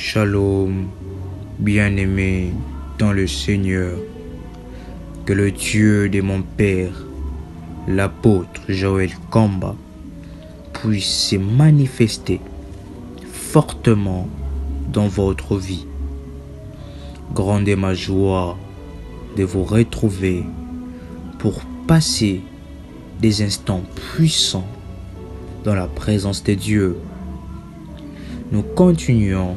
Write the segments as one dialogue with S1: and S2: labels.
S1: Shalom, bien-aimé dans le Seigneur, que le Dieu de mon Père, l'apôtre Joël Kamba, puisse se manifester fortement dans votre vie. Grande est ma joie de vous retrouver pour passer des instants puissants dans la présence de Dieu. Nous continuons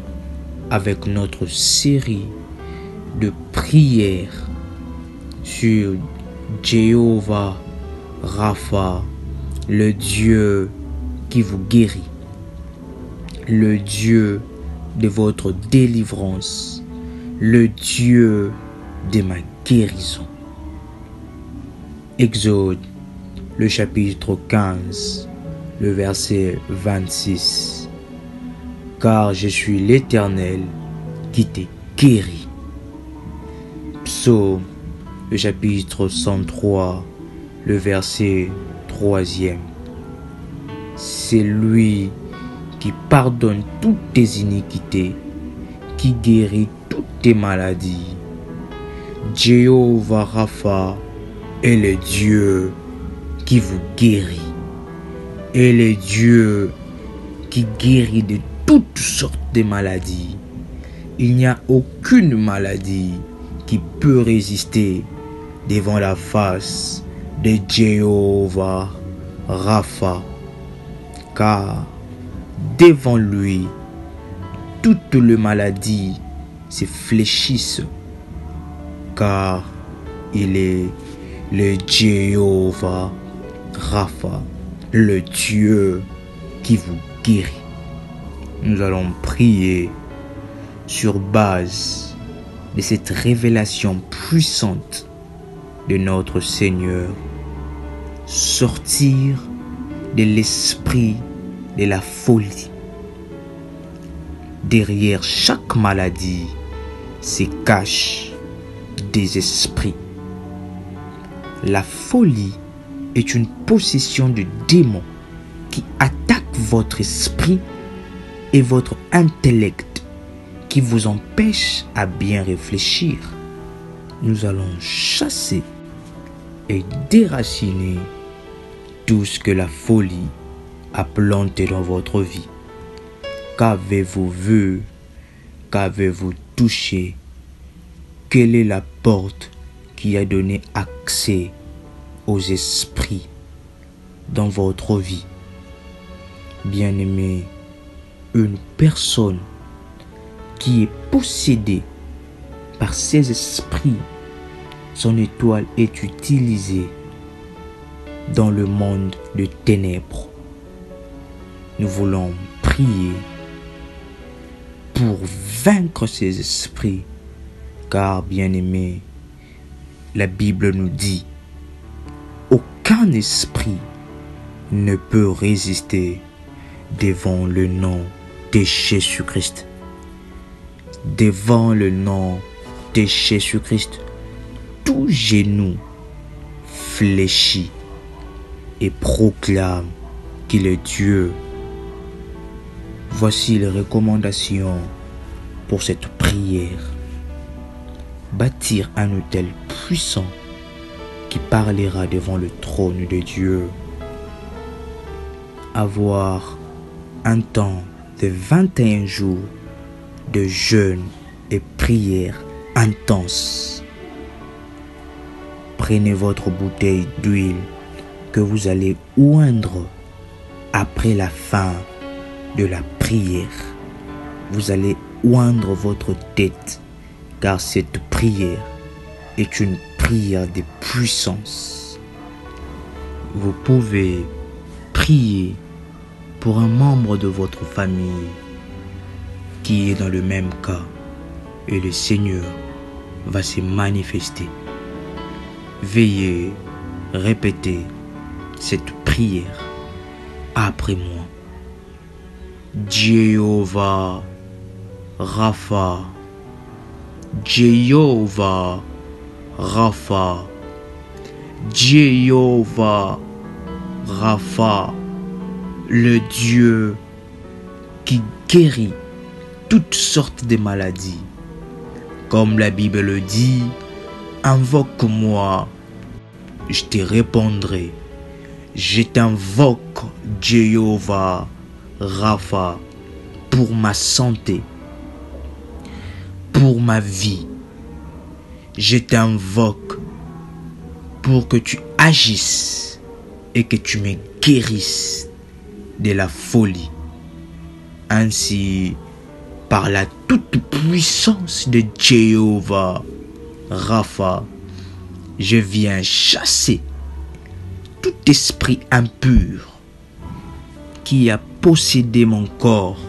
S1: avec notre série de prières sur Jéhovah Rapha, le Dieu qui vous guérit, le Dieu de votre délivrance, le Dieu de ma guérison. Exode, le chapitre 15, le verset 26. Car je suis l'Éternel qui t'ai guéri. Psaume, le chapitre 103, le verset 3e. C'est lui qui pardonne toutes tes iniquités, qui guérit toutes tes maladies. Jéhovah Rapha est le Dieu qui vous guérit. Et le Dieu qui guérit de toutes sortes de maladies. Il n'y a aucune maladie qui peut résister devant la face de Jéhovah Rapha, car devant lui, toutes les maladies se fléchissent, car il est le Jéhovah Rapha, le Dieu qui vous guérit. Nous allons prier sur base de cette révélation puissante de notre Seigneur. Sortir de l'esprit de la folie. Derrière chaque maladie se cachent des esprits. La folie est une possession de démons qui attaque votre esprit et votre intellect, qui vous empêche à bien réfléchir. Nous allons chasser et déraciner tout ce que la folie a planté dans votre vie. Qu'avez-vous vu? Qu'avez-vous touché? Quelle est la porte qui a donné accès aux esprits dans votre vie? Bien-aimé, une personne qui est possédée par ces esprits, son étoile est utilisée dans le monde de ténèbres. Nous voulons prier pour vaincre ces esprits, car, bien-aimé, la Bible nous dit: aucun esprit ne peut résister devant le nom de Jésus-Christ. Devant le nom de Jésus-Christ, tout genou fléchit et proclame qu'il est Dieu. Voici les recommandations pour cette prière. Bâtir un autel puissant qui parlera devant le trône de Dieu. Avoir un temps de 21 jours de jeûne et prière intense. Prenez votre bouteille d'huile que vous allez oindre après la fin de la prière. Vous allez oindre votre tête, car cette prière est une prière de puissance. Vous pouvez prier pour un membre de votre famille qui est dans le même cas, et le Seigneur va se manifester. Veuillez répéter cette prière après moi. Jéhovah Rapha, Jéhovah Rapha, Jéhovah Rapha, le Dieu qui guérit toutes sortes de maladies. Comme la Bible le dit, invoque-moi, je te répondrai. Je t'invoque, Jéhovah, Rapha, pour ma santé, pour ma vie. Je t'invoque pour que tu agisses et que tu me guérisses de la folie. Ainsi, par la toute puissance de Jéhovah, Rapha, je viens chasser tout esprit impur qui a possédé mon corps,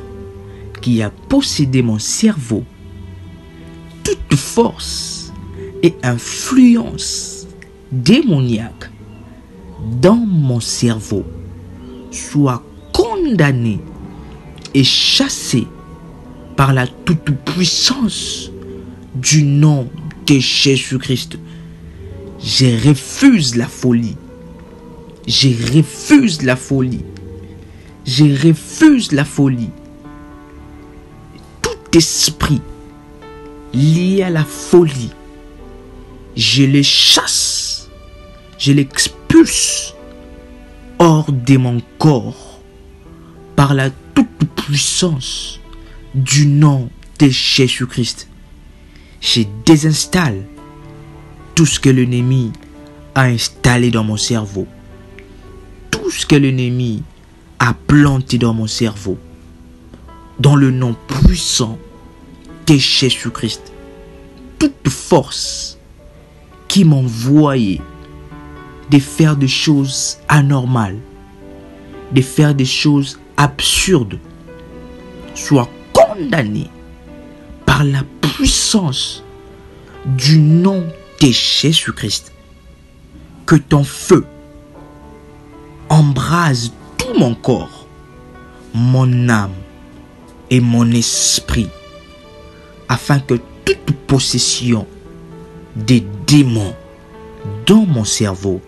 S1: qui a possédé mon cerveau, toute force et influence démoniaque dans mon cerveau soit condamnée et chassée par la toute-puissance du nom de Jésus-Christ. Je refuse la folie. Je refuse la folie. Je refuse la folie. Tout esprit lié à la folie, je le chasse, je l'expulse hors de mon corps par la toute-puissance du nom de Jésus-Christ. Je désinstalle tout ce que l'ennemi a installé dans mon cerveau, tout ce que l'ennemi a planté dans mon cerveau, dans le nom puissant de Jésus-Christ. Toute force qui m'envoyait de faire des choses anormales, de faire des choses absurdes, soit condamnée par la puissance du nom de Jésus-Christ. Que ton feu embrase tout mon corps, mon âme et mon esprit, afin que toute possession des démons dans mon cerveau,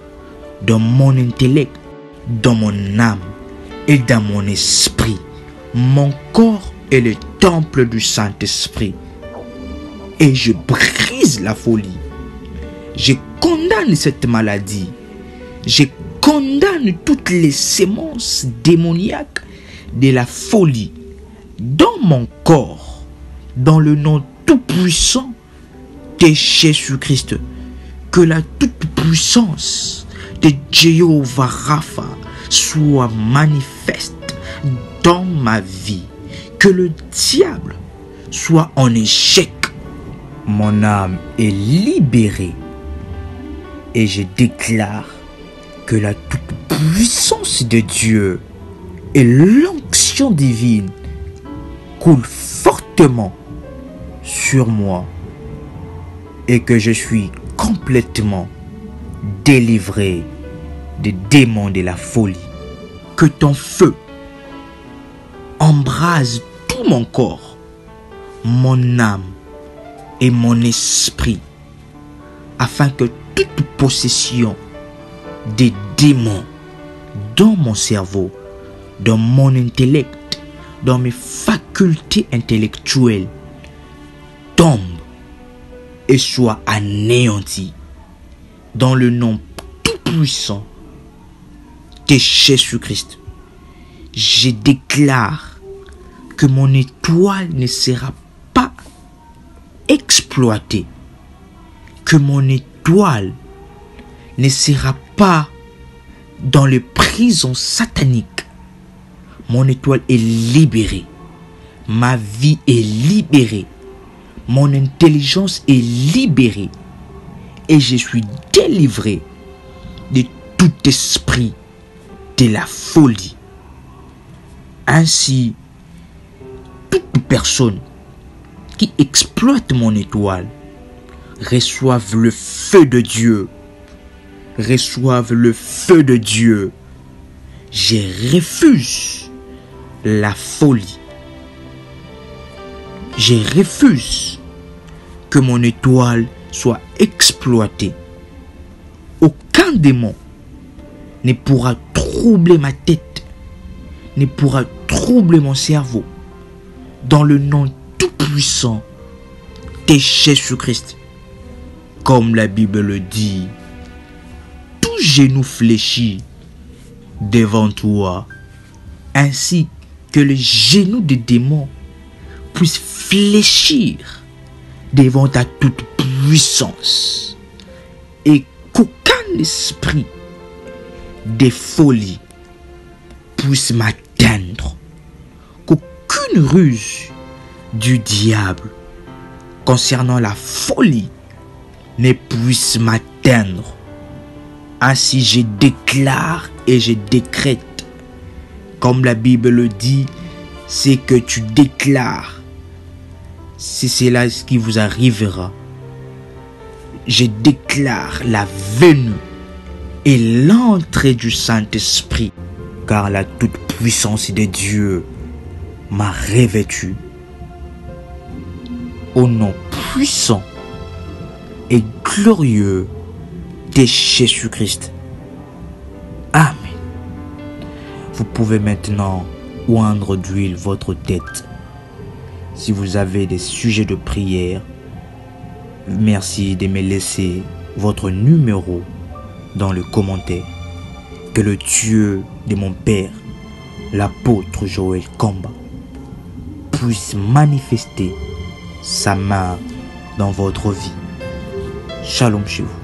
S1: dans mon intellect, dans mon âme et dans mon esprit, mon corps est le temple du Saint-Esprit, et je brise la folie. Je condamne cette maladie. Je condamne toutes les sémences démoniaques de la folie dans mon corps, dans le nom tout-puissant de Jésus-Christ. Que la toute-puissance de Jéhovah Rapha soit manifeste dans ma vie. Que le diable soit en échec. Mon âme est libérée et je déclare que la toute-puissance de Dieu et l'onction divine coulent fortement sur moi et que je suis complètement délivré des démons de la folie. Que ton feu embrase tout mon corps, mon âme et mon esprit, afin que toute possession des démons dans mon cerveau, dans mon intellect, dans mes facultés intellectuelles tombe et soit anéantie dans le nom tout-puissant de Jésus-Christ. Je déclare que mon étoile ne sera pas exploitée, que mon étoile ne sera pas dans les prisons sataniques. Mon étoile est libérée, ma vie est libérée, mon intelligence est libérée et je suis délivré de tout esprit de la folie. Ainsi, toute personne qui exploite mon étoile reçoive le feu de Dieu. Reçoive le feu de Dieu. Je refuse la folie. Je refuse que mon étoile soit exploitée. Aucun démon ne pourra troubler ma tête, ne pourra troubler mon cerveau. Dans le nom tout-puissant de Jésus-Christ. Comme la Bible le dit, tout genou fléchit devant toi, ainsi que les genoux des démons puissent fléchir devant ta toute puissance, et qu'aucun esprit de folie puisse m'atteindre, qu'aucune ruse du diable concernant la folie ne puisse m'atteindre. Ainsi je déclare et je décrète, comme la Bible le dit, c'est que tu déclares, c'est cela ce qui vous arrivera. Je déclare la venue et l'entrée du Saint-Esprit, car la toute-puissance de Dieu m'a revêtu. Au nom puissant et glorieux de Jésus-Christ. Amen. Vous pouvez maintenant oindre d'huile votre tête. Si vous avez des sujets de prière, merci de me laisser votre numéro dans le commentaire. Que le Dieu de mon Père, l'apôtre Joël Kamba, puisse manifester sa main dans votre vie. Shalom chez vous.